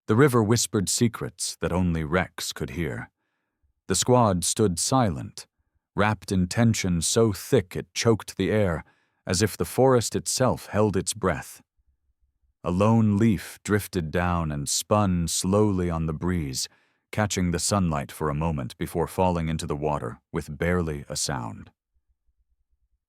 The river whispered secrets that only Rex could hear. The squad stood silent, wrapped in tension so thick it choked the air, as if the forest itself held its breath. A lone leaf drifted down and spun slowly on the breeze, catching the sunlight for a moment before falling into the water with barely a sound.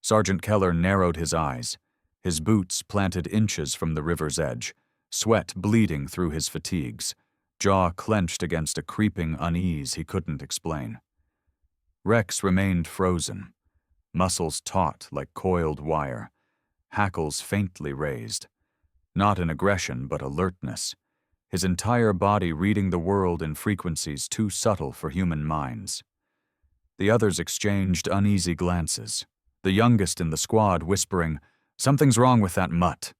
Sergeant Keller narrowed his eyes, his boots planted inches from the river's edge, sweat bleeding through his fatigues, jaw clenched against a creeping unease he couldn't explain. Rex remained frozen, muscles taut like coiled wire, hackles faintly raised. Not in aggression but alertness, his entire body reading the world in frequencies too subtle for human minds. The others exchanged uneasy glances, the youngest in the squad whispering, "Something's wrong with that mutt."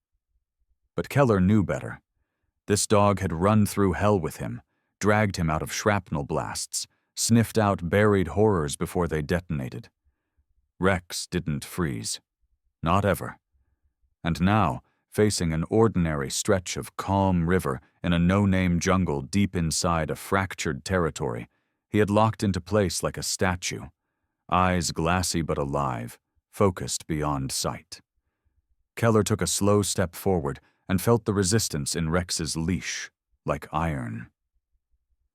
But Keller knew better. This dog had run through hell with him, dragged him out of shrapnel blasts, sniffed out buried horrors before they detonated. Rex didn't freeze. Not ever. And now, facing an ordinary stretch of calm river in a no-name jungle deep inside a fractured territory, he had locked into place like a statue, eyes glassy but alive, focused beyond sight. Keller took a slow step forward and felt the resistance in Rex's leash, like iron.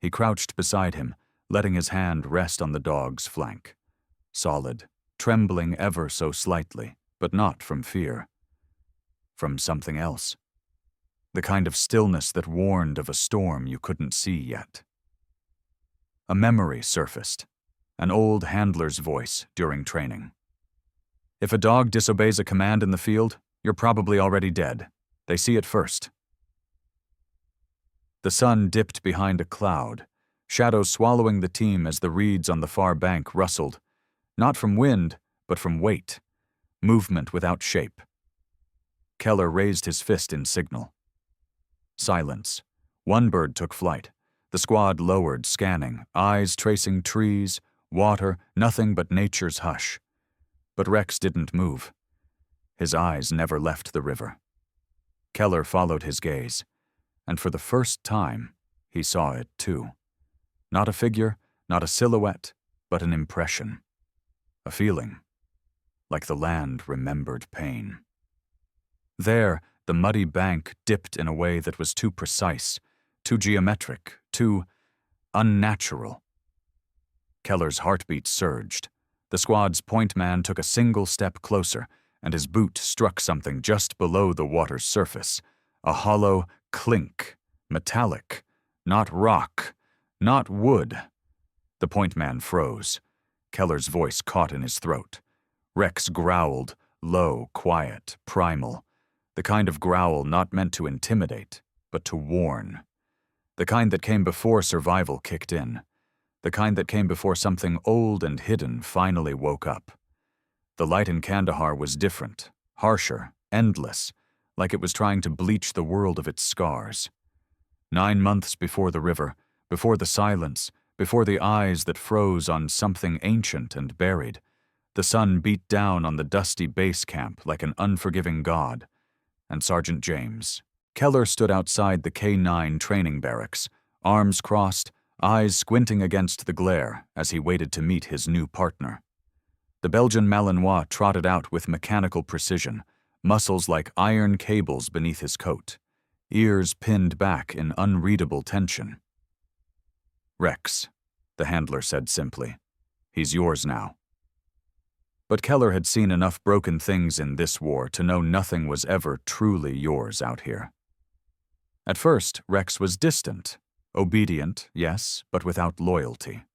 He crouched beside him, letting his hand rest on the dog's flank. Solid, trembling ever so slightly, but not from fear. From something else. The kind of stillness that warned of a storm you couldn't see yet. A memory surfaced, an old handler's voice during training. "If a dog disobeys a command in the field, you're probably already dead. They see it first." The sun dipped behind a cloud, shadows swallowing the team as the reeds on the far bank rustled, not from wind, but from weight, movement without shape. Keller raised his fist in signal. Silence. One bird took flight. The squad lowered, scanning, eyes tracing trees, water, nothing but nature's hush. But Rex didn't move. His eyes never left the river. Keller followed his gaze, and for the first time, he saw it too. Not a figure, not a silhouette, but an impression. A feeling, like the land remembered pain. There, the muddy bank dipped in a way that was too precise, too geometric, too unnatural. Keller's heartbeat surged. The squad's point man took a single step closer, and his boot struck something just below the water's surface. A hollow clink, metallic, not rock, not wood. The point man froze. Keller's voice caught in his throat. Rex growled, low, quiet, primal. The kind of growl not meant to intimidate, but to warn. The kind that came before survival kicked in. The kind that came before something old and hidden finally woke up. The light in Kandahar was different, harsher, endless, like it was trying to bleach the world of its scars. 9 months before the river, before the silence, before the eyes that froze on something ancient and buried, the sun beat down on the dusty base camp like an unforgiving god. And Sergeant James. Keller stood outside the K-9 training barracks, arms crossed, eyes squinting against the glare as he waited to meet his new partner. The Belgian Malinois trotted out with mechanical precision, muscles like iron cables beneath his coat, ears pinned back in unreadable tension. "Rex," the handler said simply. "He's yours now." But Keller had seen enough broken things in this war to know nothing was ever truly yours out here. At first, Rex was distant, obedient, yes, but without loyalty.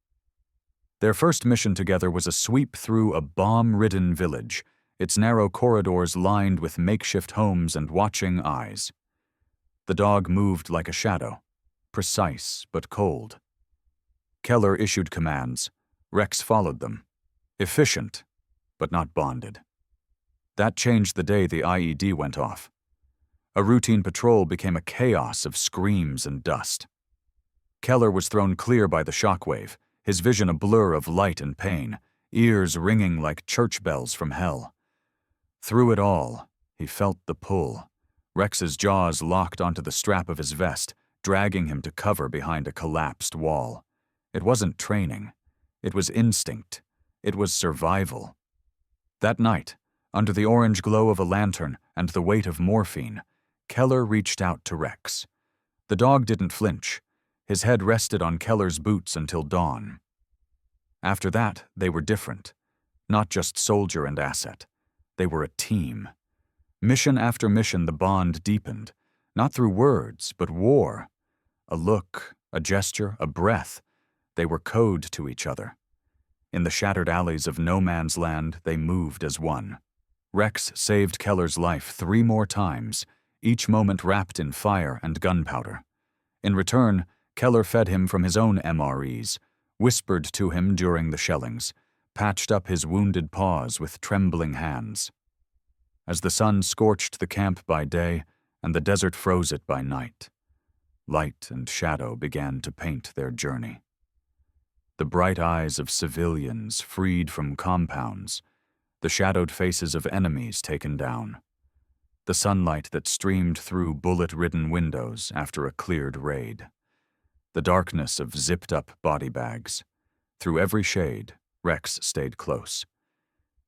Their first mission together was a sweep through a bomb-ridden village, its narrow corridors lined with makeshift homes and watching eyes. The dog moved like a shadow, precise but cold. Keller issued commands. Rex followed them. Efficient, but not bonded. That changed the day the IED went off. A routine patrol became a chaos of screams and dust. Keller was thrown clear by the shockwave, his vision a blur of light and pain, ears ringing like church bells from hell. Through it all, he felt the pull. Rex's jaws locked onto the strap of his vest, dragging him to cover behind a collapsed wall. It wasn't training. It was instinct. It was survival. That night, under the orange glow of a lantern and the weight of morphine, Keller reached out to Rex. The dog didn't flinch. His head rested on Keller's boots until dawn. After that, they were different. Not just soldier and asset. They were a team. Mission after mission, the bond deepened, not through words, but war. A look, a gesture, a breath. They were code to each other. In the shattered alleys of no man's land, they moved as one. Rex saved Keller's life 3 more times, each moment wrapped in fire and gunpowder. In return, Keller fed him from his own MREs, whispered to him during the shellings, patched up his wounded paws with trembling hands. As the sun scorched the camp by day and the desert froze it by night, light and shadow began to paint their journey. The bright eyes of civilians freed from compounds, the shadowed faces of enemies taken down, the sunlight that streamed through bullet-ridden windows after a cleared raid, the darkness of zipped-up body bags. Through every shade, Rex stayed close.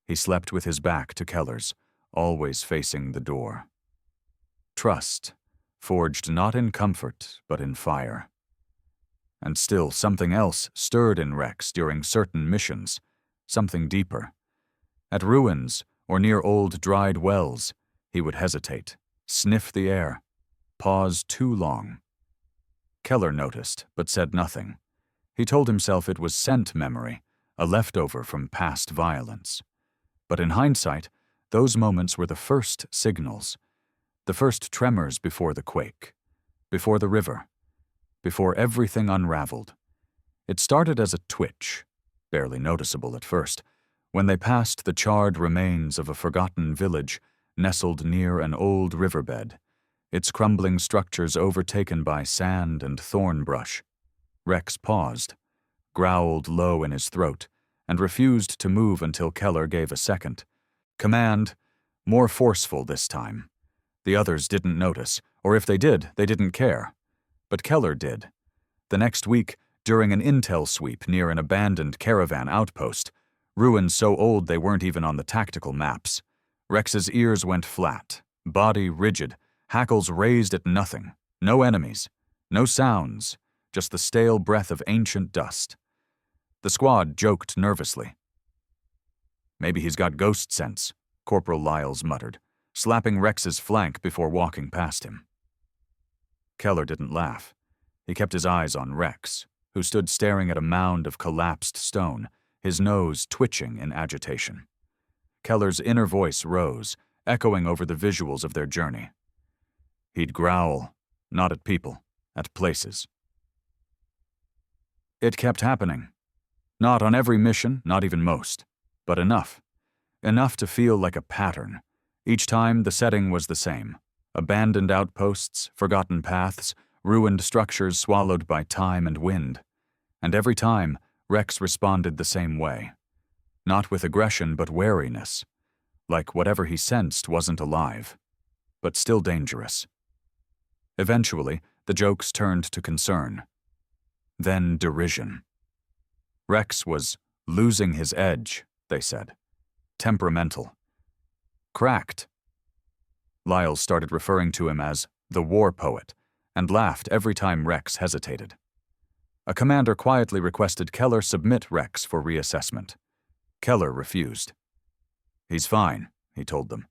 He slept with his back to Keller's, always facing the door. Trust, forged not in comfort but in fire. And still something else stirred in Rex during certain missions, something deeper. At ruins or near old dried wells, he would hesitate, sniff the air, pause too long. Keller noticed, but said nothing. He told himself it was scent memory, a leftover from past violence. But in hindsight, those moments were the first signals, the first tremors before the quake, before the river, before everything unraveled. It started as a twitch, barely noticeable at first, when they passed the charred remains of a forgotten village nestled near an old riverbed, its crumbling structures overtaken by sand and thorn brush. Rex paused, growled low in his throat, and refused to move until Keller gave a second. Command, more forceful this time. The others didn't notice, or if they did, they didn't care. But Keller did. The next week, during an intel sweep near an abandoned caravan outpost, ruins so old they weren't even on the tactical maps, Rex's ears went flat, body rigid, hackles raised at nothing. No enemies, no sounds, just the stale breath of ancient dust. The squad joked nervously. "Maybe he's got ghost sense," Corporal Lyles muttered, slapping Rex's flank before walking past him. Keller didn't laugh. He kept his eyes on Rex, who stood staring at a mound of collapsed stone, his nose twitching in agitation. Keller's inner voice rose, echoing over the visuals of their journey. He'd growl, not at people, at places. It kept happening. Not on every mission, not even most, but enough. Enough to feel like a pattern. Each time the setting was the same. Abandoned outposts, forgotten paths, ruined structures swallowed by time and wind. And every time, Rex responded the same way. Not with aggression, but wariness. Like whatever he sensed wasn't alive, but still dangerous. Eventually, the jokes turned to concern. Then derision. Rex was losing his edge, they said. Temperamental. Cracked. Lyles started referring to him as the war poet, and laughed every time Rex hesitated. A commander quietly requested Keller submit Rex for reassessment. Keller refused. "He's fine," he told them.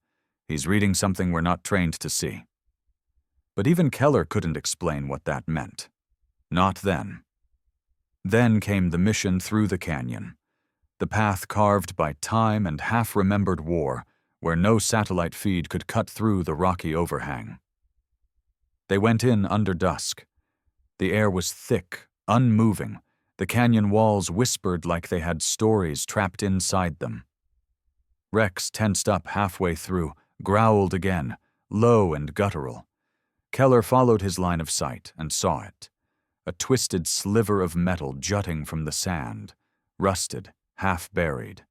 "He's reading something we're not trained to see." But even Keller couldn't explain what that meant. Not then. Then came the mission through the canyon, the path carved by time and half-remembered war, where no satellite feed could cut through the rocky overhang. They went in under dusk. The air was thick, unmoving. The canyon walls whispered like they had stories trapped inside them. Rex tensed up halfway through, growled again, low and guttural. Keller followed his line of sight and saw it. A twisted sliver of metal jutting from the sand, rusted, half-buried.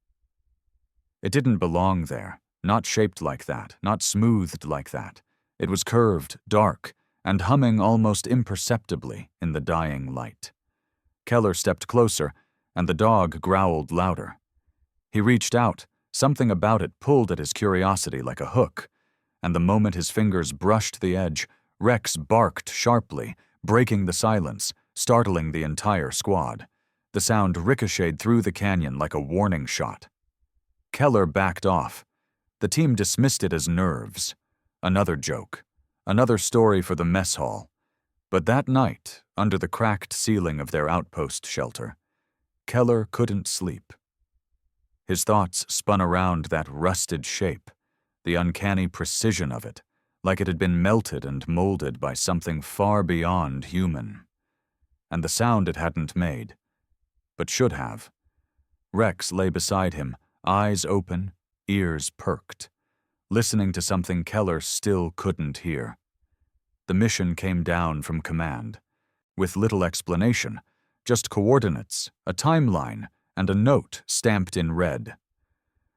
It didn't belong there, not shaped like that, not smoothed like that. It was curved, dark, and humming almost imperceptibly in the dying light. Keller stepped closer, and the dog growled louder. He reached out, something about it pulled at his curiosity like a hook, and the moment his fingers brushed the edge, Rex barked sharply, breaking the silence, startling the entire squad. The sound ricocheted through the canyon like a warning shot. Keller backed off. The team dismissed it as nerves. Another joke. Another story for the mess hall. But that night, under the cracked ceiling of their outpost shelter, Keller couldn't sleep. His thoughts spun around that rusted shape, the uncanny precision of it, like it had been melted and molded by something far beyond human. And the sound it hadn't made, but should have. Rex lay beside him, eyes open, ears perked, listening to something Keller still couldn't hear. The mission came down from command, with little explanation, just coordinates, a timeline, and a note stamped in red.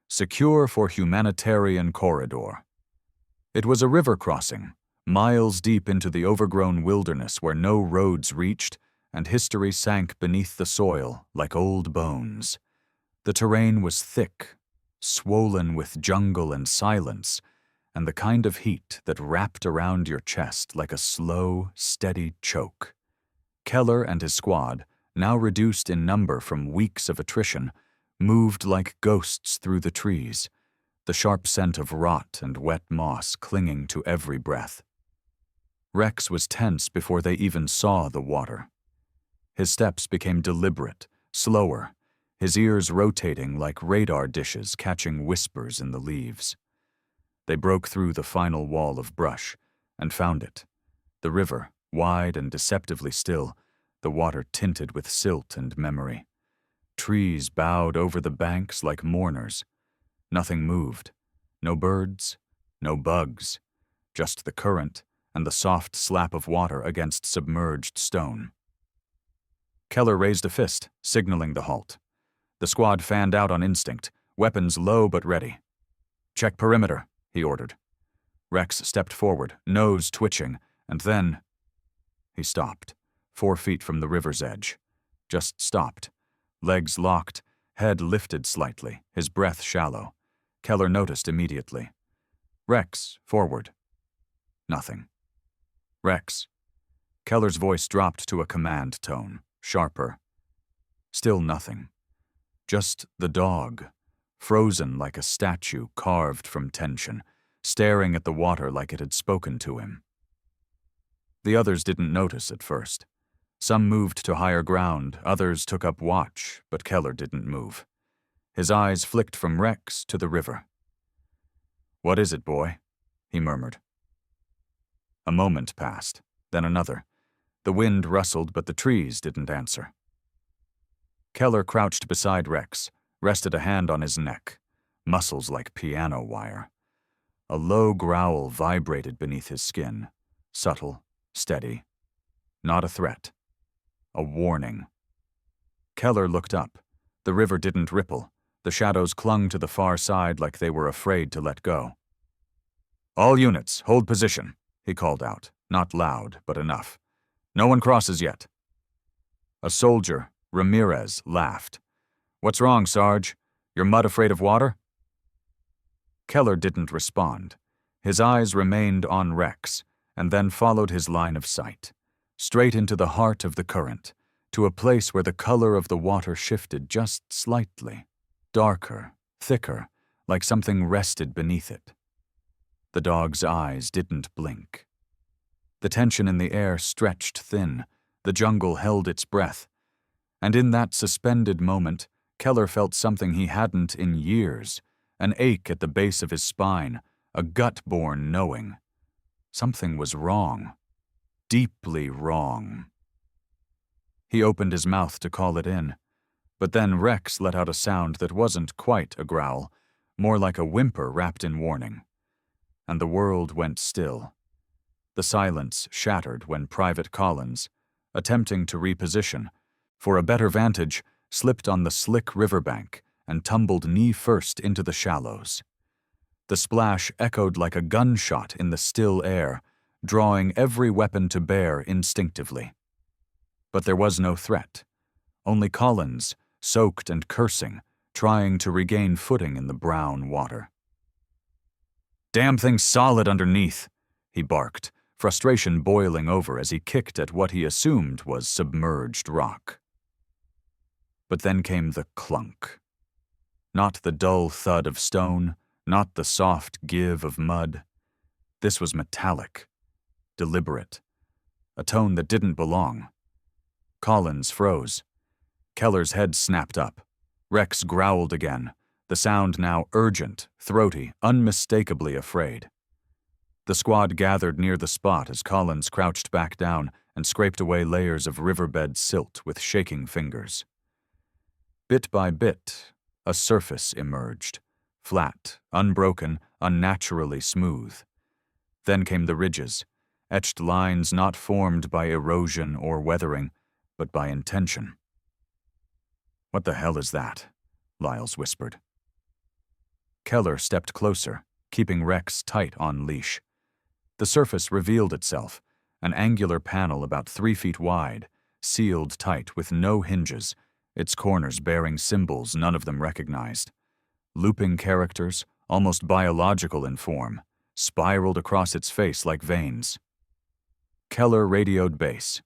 Secure for humanitarian corridor. It was a river crossing, miles deep into the overgrown wilderness where no roads reached and history sank beneath the soil like old bones. The terrain was thick, swollen with jungle and silence, and the kind of heat that wrapped around your chest like a slow, steady choke. Keller and his squad, now reduced in number from weeks of attrition, moved like ghosts through the trees, the sharp scent of rot and wet moss clinging to every breath. Rex was tense before they even saw the water. His steps became deliberate, slower, his ears rotating like radar dishes catching whispers in the leaves. They broke through the final wall of brush and found it. The river, wide and deceptively still, the water tinted with silt and memory. Trees bowed over the banks like mourners. Nothing moved. No birds, no bugs, just the current and the soft slap of water against submerged stone. Keller raised a fist, signaling the halt. The squad fanned out on instinct, weapons low but ready. "Check perimeter," he ordered. Rex stepped forward, nose twitching, and then he stopped, 4 feet from the river's edge. Just stopped. Legs locked, head lifted slightly, his breath shallow. Keller noticed immediately. "Rex, forward." Nothing. "Rex." Keller's voice dropped to a command tone, sharper. Still nothing. Just the dog, frozen like a statue carved from tension, staring at the water like it had spoken to him. The others didn't notice at first. Some moved to higher ground, others took up watch, but Keller didn't move. His eyes flicked from Rex to the river. "What is it, boy?" he murmured. A moment passed, then another. The wind rustled, but the trees didn't answer. Keller crouched beside Rex, rested a hand on his neck, muscles like piano wire. A low growl vibrated beneath his skin, subtle, steady. Not a threat. A warning. Keller looked up. The river didn't ripple. The shadows clung to the far side like they were afraid to let go. "All units, hold position," he called out, not loud, but enough. "No one crosses yet." A soldier, Ramirez, laughed. "What's wrong, Sarge? You're mud afraid of water?" Keller didn't respond. His eyes remained on Rex, and then followed his line of sight, straight into the heart of the current, to a place where the color of the water shifted just slightly, darker, thicker, like something rested beneath it. The dog's eyes didn't blink. The tension in the air stretched thin, the jungle held its breath, and in that suspended moment, Keller felt something he hadn't in years, an ache at the base of his spine, a gut-born knowing. Something was wrong. Deeply wrong. He opened his mouth to call it in, but then Rex let out a sound that wasn't quite a growl, more like a whimper wrapped in warning. And the world went still. The silence shattered when Private Collins, attempting to reposition, for a better vantage, slipped on the slick riverbank and tumbled knee-first into the shallows. The splash echoed like a gunshot in the still air, drawing every weapon to bear instinctively. But there was no threat, only Collins, soaked and cursing, trying to regain footing in the brown water. "Damn thing's solid underneath," he barked, frustration boiling over as he kicked at what he assumed was submerged rock. But then came the clunk. Not the dull thud of stone, not the soft give of mud. This was metallic, deliberate, a tone that didn't belong. Collins froze. Keller's head snapped up. Rex growled again, the sound now urgent, throaty, unmistakably afraid. The squad gathered near the spot as Collins crouched back down and scraped away layers of riverbed silt with shaking fingers. Bit by bit, a surface emerged, flat, unbroken, unnaturally smooth. Then came the ridges, etched lines not formed by erosion or weathering, but by intention. "What the hell is that?" Lyles whispered. Keller stepped closer, keeping Rex tight on leash. The surface revealed itself, an angular panel about 3 feet wide, sealed tight with no hinges, its corners bearing symbols none of them recognized. Looping characters, almost biological in form, spiraled across its face like veins. Keller radioed base.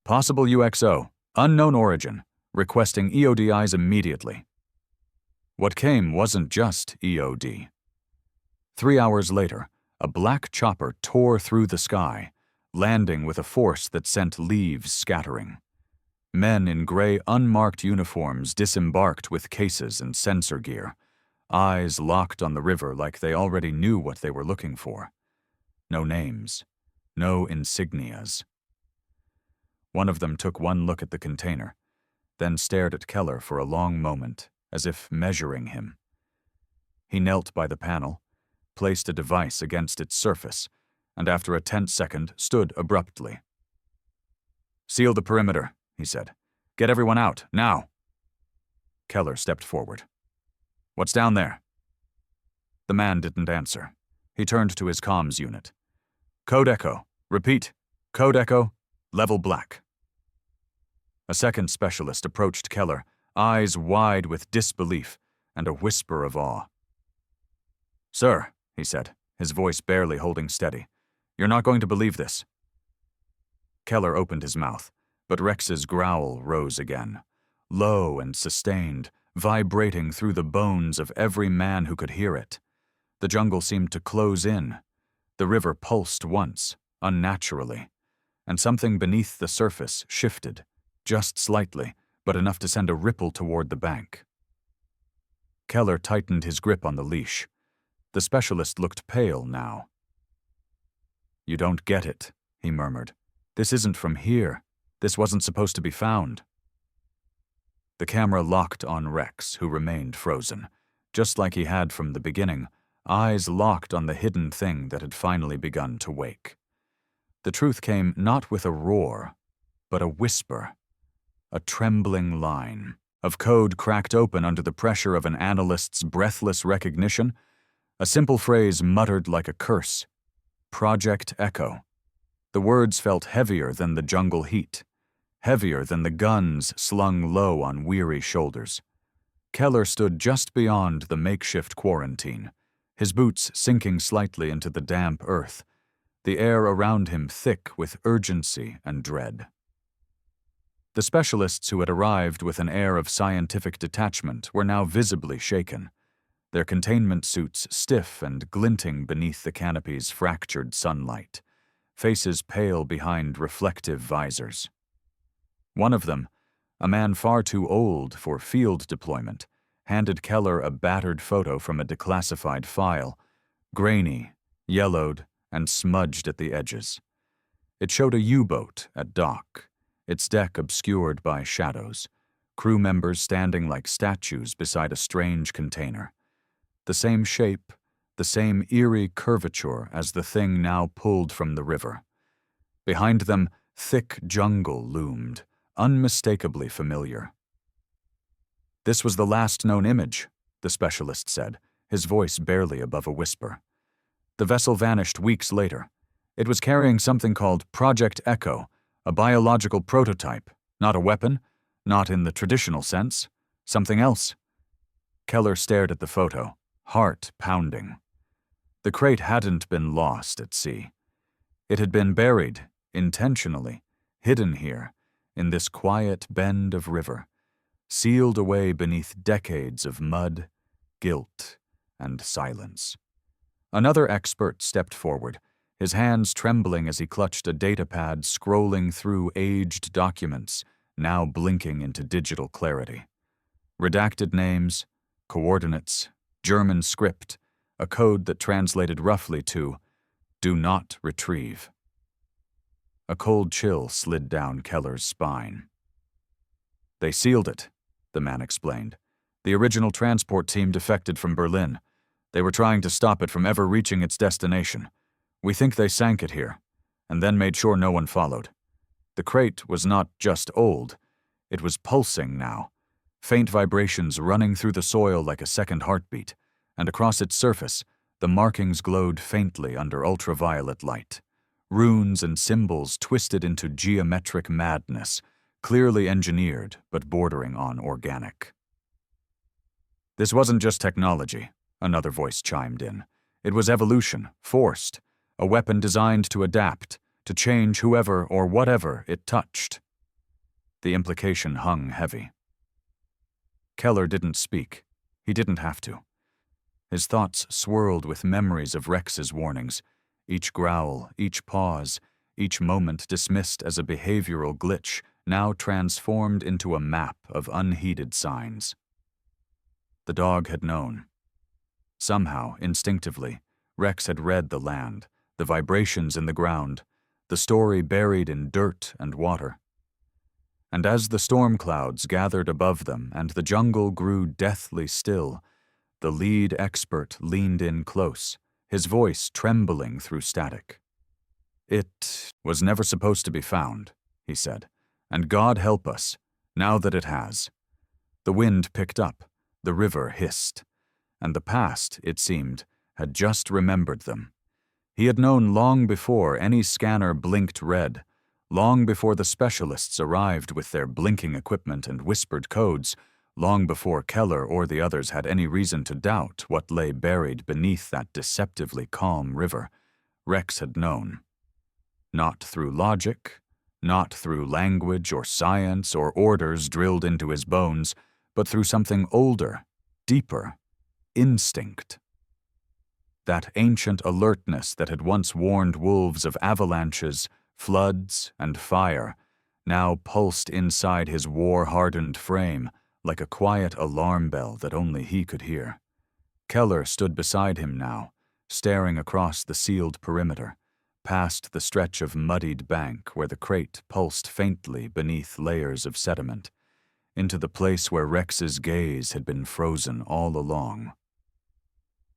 "Possible UXO, unknown origin, requesting EODIs immediately." What came wasn't just EOD. 3 hours later, a black chopper tore through the sky, landing with a force that sent leaves scattering. Men in gray, unmarked uniforms disembarked with cases and sensor gear, eyes locked on the river like they already knew what they were looking for. No names, no insignias. One of them took one look at the container, then stared at Keller for a long moment, as if measuring him. He knelt by the panel, placed a device against its surface, and after a tense second stood abruptly. "Seal the perimeter," he said. "Get everyone out, now." Keller stepped forward. "What's down there?" The man didn't answer. He turned to his comms unit. "Code Echo. Repeat. Code Echo. Level black." A second specialist approached Keller, eyes wide with disbelief and a whisper of awe. "Sir," he said, his voice barely holding steady, "you're not going to believe this." Keller opened his mouth, but Rex's growl rose again, low and sustained, vibrating through the bones of every man who could hear it. The jungle seemed to close in. The river pulsed once, unnaturally, and something beneath the surface shifted, just slightly, but enough to send a ripple toward the bank. Keller tightened his grip on the leash. The specialist looked pale now. "You don't get it," he murmured. "This isn't from here. This wasn't supposed to be found." The camera locked on Rex, who remained frozen, just like he had from the beginning, eyes locked on the hidden thing that had finally begun to wake. The truth came not with a roar, but a whisper, a trembling line of code cracked open under the pressure of an analyst's breathless recognition, a simple phrase muttered like a curse. Project Echo. The words felt heavier than the jungle heat, heavier than the guns slung low on weary shoulders. Keller stood just beyond the makeshift quarantine, his boots sinking slightly into the damp earth, the air around him thick with urgency and dread. The specialists who had arrived with an air of scientific detachment were now visibly shaken, their containment suits stiff and glinting beneath the canopy's fractured sunlight, faces pale behind reflective visors. One of them, a man far too old for field deployment, handed Keller a battered photo from a declassified file, grainy, yellowed, and smudged at the edges. It showed a U-boat at dock, its deck obscured by shadows, crew members standing like statues beside a strange container. The same shape, the same eerie curvature as the thing now pulled from the river. Behind them, thick jungle loomed, unmistakably familiar. "This was the last known image," the specialist said, his voice barely above a whisper. "The vessel vanished weeks later. It was carrying something called Project Echo, a biological prototype, not a weapon, not in the traditional sense, something else. Keller stared at the photo, heart pounding. The crate hadn't been lost at sea. It had been buried, intentionally, hidden here, in this quiet bend of river, sealed away beneath decades of mud, guilt, and silence. Another expert stepped forward, his hands trembling as he clutched a datapad scrolling through aged documents, now blinking into digital clarity. Redacted names, coordinates, German script, a code that translated roughly to, "Do not retrieve." A cold chill slid down Keller's spine. "They sealed it," the man explained. "The original transport team defected from Berlin. They were trying to stop it from ever reaching its destination. We think they sank it here, and then made sure no one followed. The crate was not just old, it was pulsing now, faint vibrations running through the soil like a second heartbeat, and across its surface, the markings glowed faintly under ultraviolet light. Runes and symbols twisted into geometric madness, clearly engineered but bordering on organic. "This wasn't just technology," another voice chimed in. "It was evolution, forced, a weapon designed to adapt, to change whoever or whatever it touched." The implication hung heavy. Keller didn't speak. He didn't have to. His thoughts swirled with memories of Rex's warnings, each growl, each pause, each moment dismissed as a behavioral glitch, now transformed into a map of unheeded signs. The dog had known. Somehow, instinctively, Rex had read the land, the vibrations in the ground, the story buried in dirt and water. And as the storm clouds gathered above them and the jungle grew deathly still, the lead expert leaned in close, his voice trembling through static. "It was never supposed to be found," he said, "and God help us, now that it has." The wind picked up, the river hissed, and the past, it seemed, had just remembered them. He had known long before any scanner blinked red, long before the specialists arrived with their blinking equipment and whispered codes, long before Keller or the others had any reason to doubt what lay buried beneath that deceptively calm river. Rex had known. Not through logic, not through language or science or orders drilled into his bones, but through something older, deeper, instinct. That ancient alertness that had once warned wolves of avalanches, floods, and fire, now pulsed inside his war-hardened frame like a quiet alarm bell that only he could hear. Keller stood beside him now, staring across the sealed perimeter, past the stretch of muddied bank where the crate pulsed faintly beneath layers of sediment, into the place where Rex's gaze had been frozen all along.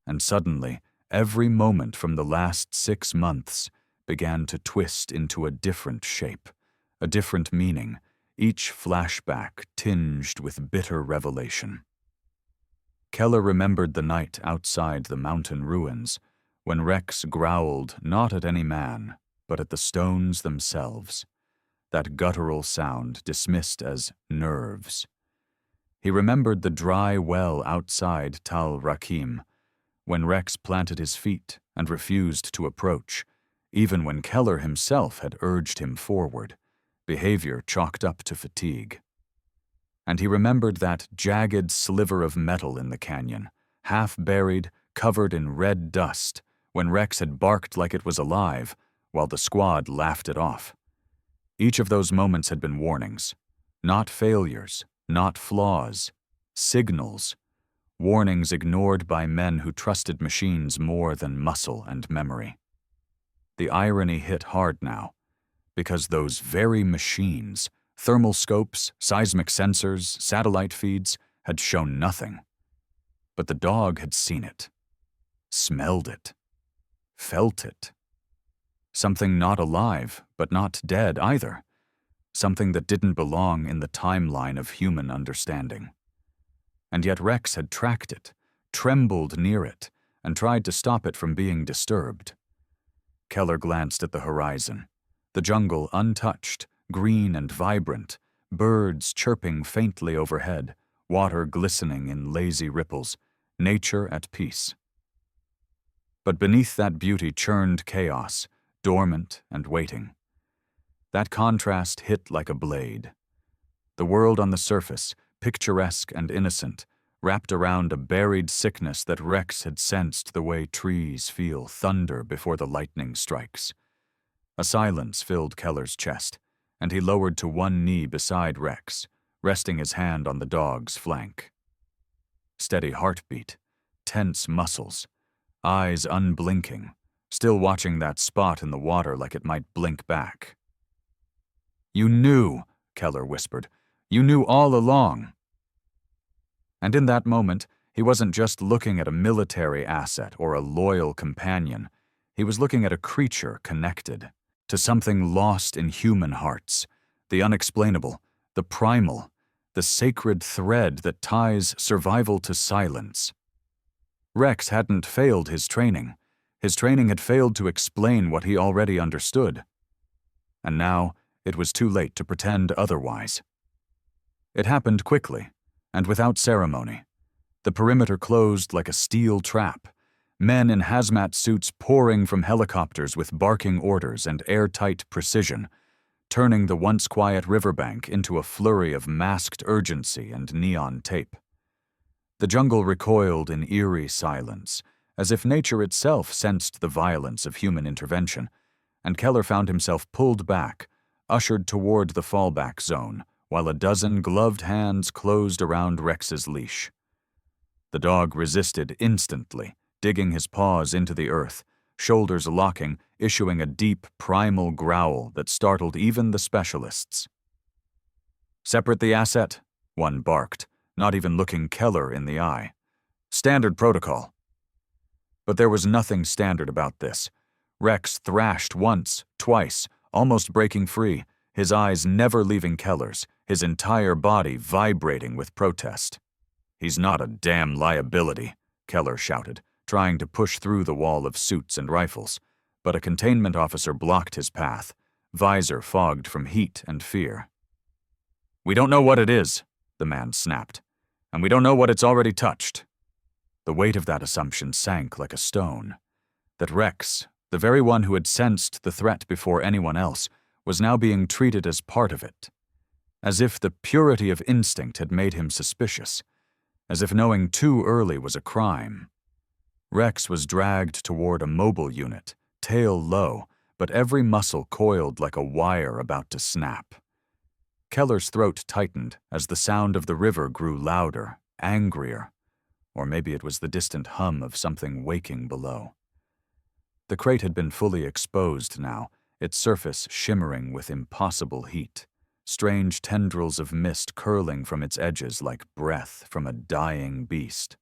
And suddenly, every moment from the last 6 months began to twist into a different shape, a different meaning, each flashback tinged with bitter revelation. Keller remembered the night outside the mountain ruins, when Rex growled not at any man, but at the stones themselves, that guttural sound dismissed as nerves. He remembered the dry well outside Tal Rakim, when Rex planted his feet and refused to approach, even when Keller himself had urged him forward, behavior chalked up to fatigue. And he remembered that jagged sliver of metal in the canyon, half buried, covered in red dust, when Rex had barked like it was alive, while the squad laughed it off. Each of those moments had been warnings, not failures, not flaws, signals, warnings ignored by men who trusted machines more than muscle and memory. The irony hit hard now, because those very machines, thermal scopes, seismic sensors, satellite feeds, had shown nothing. But the dog had seen it, smelled it, felt it. Something not alive, but not dead either. Something that didn't belong in the timeline of human understanding. And yet Rex had tracked it, trembled near it, and tried to stop it from being disturbed. Keller glanced at the horizon. The jungle untouched, green and vibrant, birds chirping faintly overhead, water glistening in lazy ripples, nature at peace. But beneath that beauty churned chaos, dormant and waiting. That contrast hit like a blade. The world on the surface, picturesque and innocent, wrapped around a buried sickness that Rex had sensed the way trees feel thunder before the lightning strikes. A silence filled Keller's chest, and he lowered to one knee beside Rex, resting his hand on the dog's flank. Steady heartbeat, tense muscles, eyes unblinking, still watching that spot in the water like it might blink back. "You knew," Keller whispered. "You knew all along." And in that moment, he wasn't just looking at a military asset or a loyal companion. He was looking at a creature connected to something lost in human hearts, the unexplainable, the primal, the sacred thread that ties survival to silence. Rex hadn't failed his training. His training had failed to explain what he already understood. And now, it was too late to pretend otherwise. It happened quickly, and without ceremony. The perimeter closed like a steel trap, men in hazmat suits pouring from helicopters with barking orders and airtight precision, turning the once quiet riverbank into a flurry of masked urgency and neon tape. The jungle recoiled in eerie silence, as if nature itself sensed the violence of human intervention, and Keller found himself pulled back, ushered toward the fallback zone, while a dozen gloved hands closed around Rex's leash. The dog resisted instantly, digging his paws into the earth, shoulders locking, issuing a deep, primal growl that startled even the specialists. "Separate the asset," one barked, not even looking Keller in the eye. "Standard protocol." But there was nothing standard about this. Rex thrashed once, twice, almost breaking free, his eyes never leaving Keller's, his entire body vibrating with protest. "He's not a damn liability," Keller shouted, trying to push through the wall of suits and rifles, but a containment officer blocked his path, visor fogged from heat and fear. "We don't know what it is," the man snapped, "and we don't know what it's already touched." The weight of that assumption sank like a stone. That Rex, the very one who had sensed the threat before anyone else, was now being treated as part of it. As if the purity of instinct had made him suspicious. As if knowing too early was a crime. Rex was dragged toward a mobile unit, tail low, but every muscle coiled like a wire about to snap. Keller's throat tightened as the sound of the river grew louder, angrier, or maybe it was the distant hum of something waking below. The crate had been fully exposed now, its surface shimmering with impossible heat, strange tendrils of mist curling from its edges like breath from a dying beast.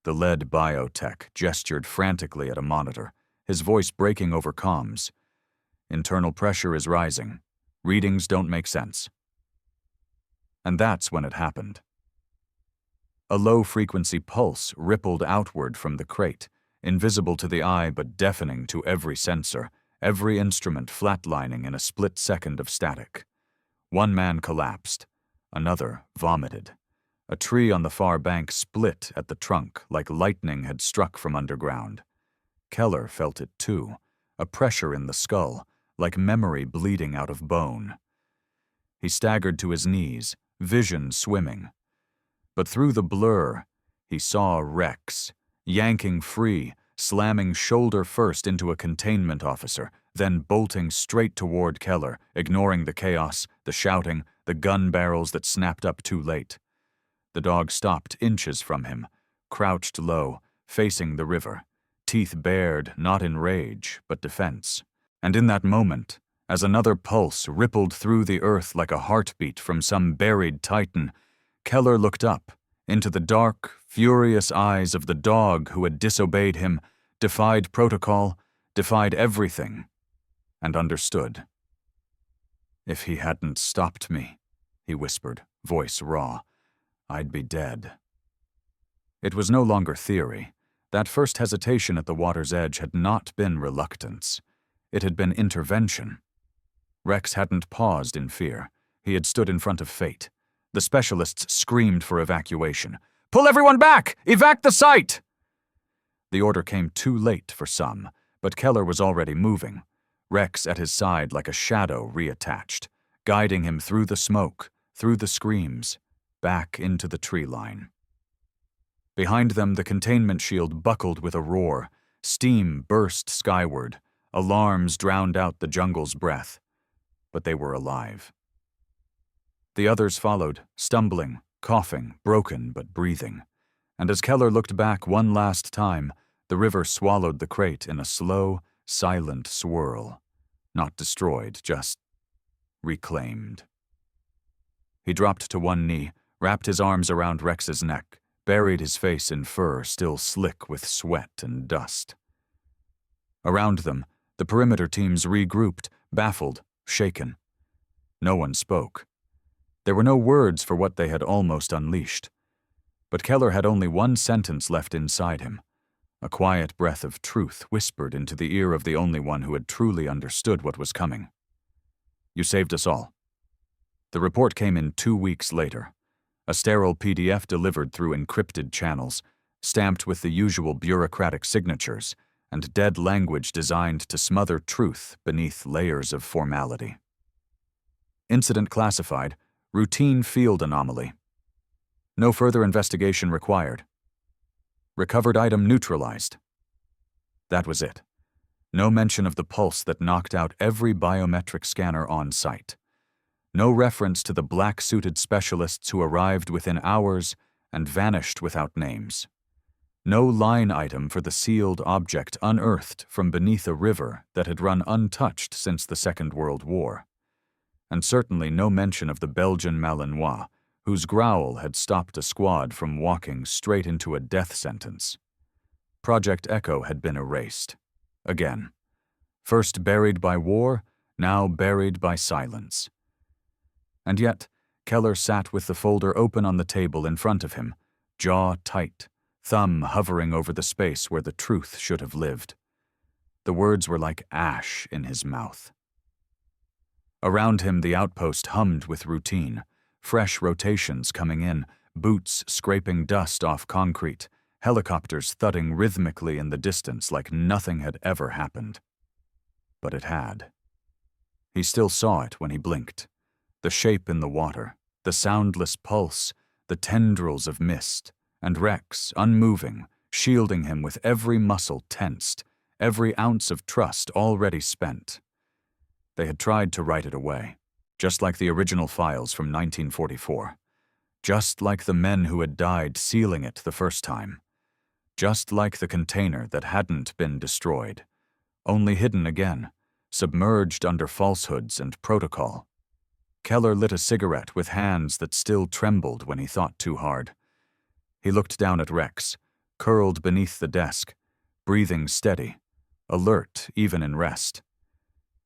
The lead biotech gestured frantically at a monitor, his voice breaking over comms. "Internal pressure is rising. Readings don't make sense." And that's when it happened. A low-frequency pulse rippled outward from the crate, invisible to the eye but deafening to every sensor, every instrument flatlining in a split second of static. One man collapsed. Another vomited. A tree on the far bank split at the trunk like lightning had struck from underground. Keller felt it too, a pressure in the skull, like memory bleeding out of bone. He staggered to his knees, vision swimming. But through the blur, he saw Rex, yanking free, slamming shoulder first into a containment officer, then bolting straight toward Keller, ignoring the chaos, the shouting, the gun barrels that snapped up too late. The dog stopped inches from him, crouched low, facing the river, teeth bared not in rage but defense. And in that moment, as another pulse rippled through the earth like a heartbeat from some buried titan, Keller looked up into the dark, furious eyes of the dog who had disobeyed him, defied protocol, defied everything, and understood. "If he hadn't stopped me," he whispered, voice raw, "I'd be dead." It was no longer theory. That first hesitation at the water's edge had not been reluctance. It had been intervention. Rex hadn't paused in fear. He had stood in front of fate. The specialists screamed for evacuation. "Pull everyone back! Evac the site!" The order came too late for some, but Keller was already moving, Rex at his side like a shadow reattached, guiding him through the smoke, through the screams, back into the tree line. Behind them, the containment shield buckled with a roar. Steam burst skyward. Alarms drowned out the jungle's breath. But they were alive. The others followed, stumbling, coughing, broken but breathing. And as Keller looked back one last time, the river swallowed the crate in a slow, silent swirl. Not destroyed, just reclaimed. He dropped to one knee, wrapped his arms around Rex's neck, buried his face in fur still slick with sweat and dust. Around them, the perimeter teams regrouped, baffled, shaken. No one spoke. There were no words for what they had almost unleashed. But Keller had only one sentence left inside him. A quiet breath of truth whispered into the ear of the only one who had truly understood what was coming. "You saved us all." The report came in 2 weeks later. A sterile PDF delivered through encrypted channels, stamped with the usual bureaucratic signatures, and dead language designed to smother truth beneath layers of formality. Incident classified, routine field anomaly. No further investigation required. Recovered item neutralized. That was it. No mention of the pulse that knocked out every biometric scanner on site. No reference to the black-suited specialists who arrived within hours and vanished without names. No line item for the sealed object unearthed from beneath a river that had run untouched since the Second World War. And certainly no mention of the Belgian Malinois, whose growl had stopped a squad from walking straight into a death sentence. Project Echo had been erased. Again. First buried by war, now buried by silence. And yet, Keller sat with the folder open on the table in front of him, jaw tight, thumb hovering over the space where the truth should have lived. The words were like ash in his mouth. Around him, the outpost hummed with routine, fresh rotations coming in, boots scraping dust off concrete, helicopters thudding rhythmically in the distance like nothing had ever happened. But it had. He still saw it when he blinked. The shape in the water, the soundless pulse, the tendrils of mist, and Rex, unmoving, shielding him with every muscle tensed, every ounce of trust already spent. They had tried to write it away, just like the original files from 1944, just like the men who had died sealing it the first time, just like the container that hadn't been destroyed, only hidden again, submerged under falsehoods and protocol. Keller lit a cigarette with hands that still trembled when he thought too hard. He looked down at Rex, curled beneath the desk, breathing steady, alert even in rest.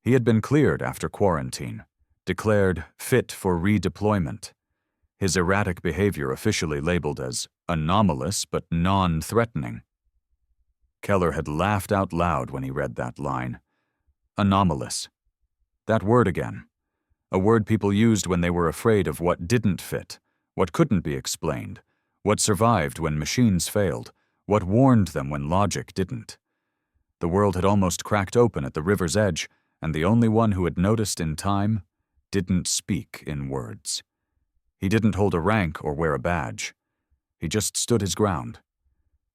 He had been cleared after quarantine, declared fit for redeployment. His erratic behavior officially labeled as anomalous but non-threatening. Keller had laughed out loud when he read that line. Anomalous. That word again. A word people used when they were afraid of what didn't fit, what couldn't be explained, what survived when machines failed, what warned them when logic didn't. The world had almost cracked open at the river's edge, and the only one who had noticed in time didn't speak in words. He didn't hold a rank or wear a badge. He just stood his ground.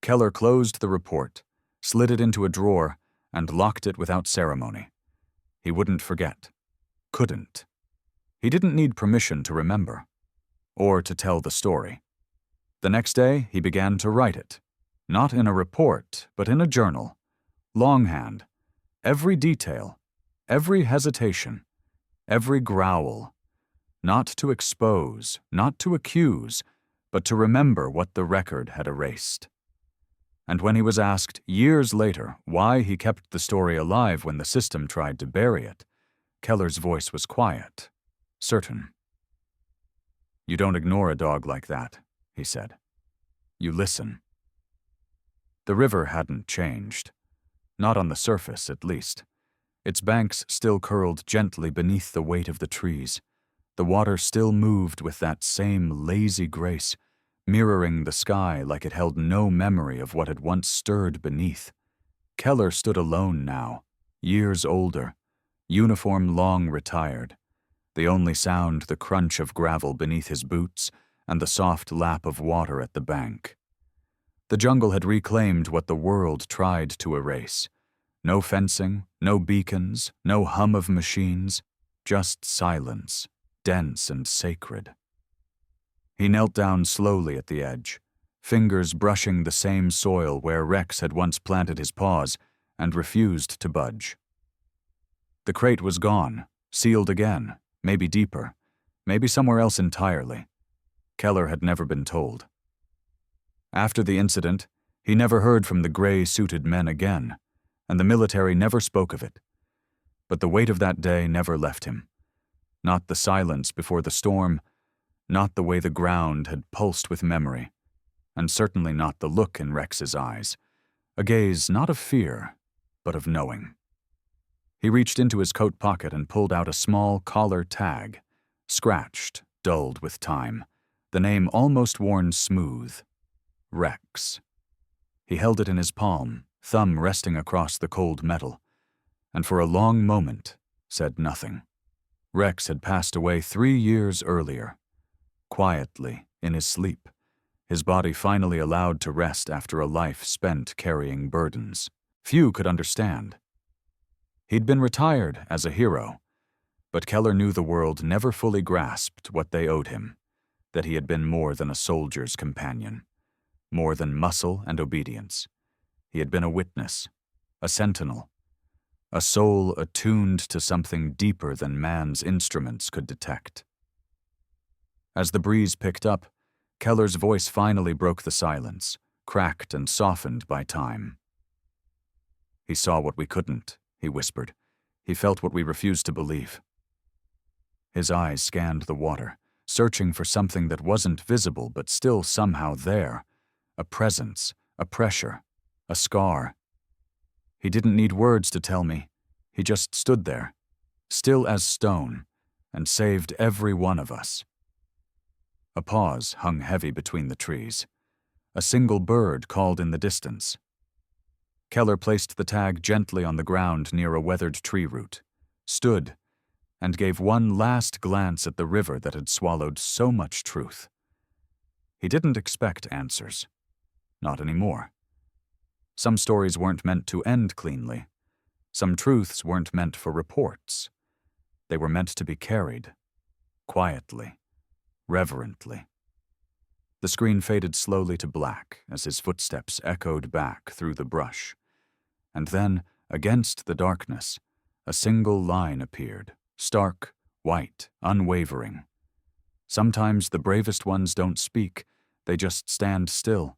Keller closed the report, slid it into a drawer, and locked it without ceremony. He wouldn't forget. Couldn't. He didn't need permission to remember, or to tell the story. The next day, he began to write it, not in a report, but in a journal, longhand, every detail, every hesitation, every growl, not to expose, not to accuse, but to remember what the record had erased. And when he was asked years later why he kept the story alive when the system tried to bury it, Keller's voice was quiet, certain. "You don't ignore a dog like that," he said. "You listen." The river hadn't changed. Not on the surface, at least. Its banks still curled gently beneath the weight of the trees. The water still moved with that same lazy grace, mirroring the sky like it held no memory of what had once stirred beneath. Keller stood alone now, years older, uniform long retired. The only sound the crunch of gravel beneath his boots and the soft lap of water at the bank. The jungle had reclaimed what the world tried to erase. No fencing, no beacons, no hum of machines, just silence, dense and sacred. He knelt down slowly at the edge, fingers brushing the same soil where Rex had once planted his paws, and refused to budge. The crate was gone, sealed again, maybe deeper, maybe somewhere else entirely. Keller had never been told. After the incident, he never heard from the gray-suited men again, and the military never spoke of it. But the weight of that day never left him. Not the silence before the storm, not the way the ground had pulsed with memory, and certainly not the look in Rex's eyes, a gaze not of fear, but of knowing. He reached into his coat pocket and pulled out a small collar tag, scratched, dulled with time, the name almost worn smooth. Rex. He held it in his palm, thumb resting across the cold metal, and for a long moment said nothing. Rex had passed away 3 years earlier, quietly, in his sleep, his body finally allowed to rest after a life spent carrying burdens. Few could understand. He'd been retired as a hero, but Keller knew the world never fully grasped what they owed him, that he had been more than a soldier's companion, more than muscle and obedience. He had been a witness, a sentinel, a soul attuned to something deeper than man's instruments could detect. As the breeze picked up, Keller's voice finally broke the silence, cracked and softened by time. He saw what we couldn't, he whispered. He felt what we refused to believe. His eyes scanned the water, searching for something that wasn't visible but still somehow there, a presence, a pressure, a scar. He didn't need words to tell me. He just stood there, still as stone, and saved every one of us. A pause hung heavy between the trees. A single bird called in the distance. Keller placed the tag gently on the ground near a weathered tree root, stood, and gave one last glance at the river that had swallowed so much truth. He didn't expect answers. Not anymore. Some stories weren't meant to end cleanly. Some truths weren't meant for reports. They were meant to be carried, quietly, reverently. The screen faded slowly to black as his footsteps echoed back through the brush. And then, against the darkness, a single line appeared, stark, white, unwavering. Sometimes the bravest ones don't speak, they just stand still,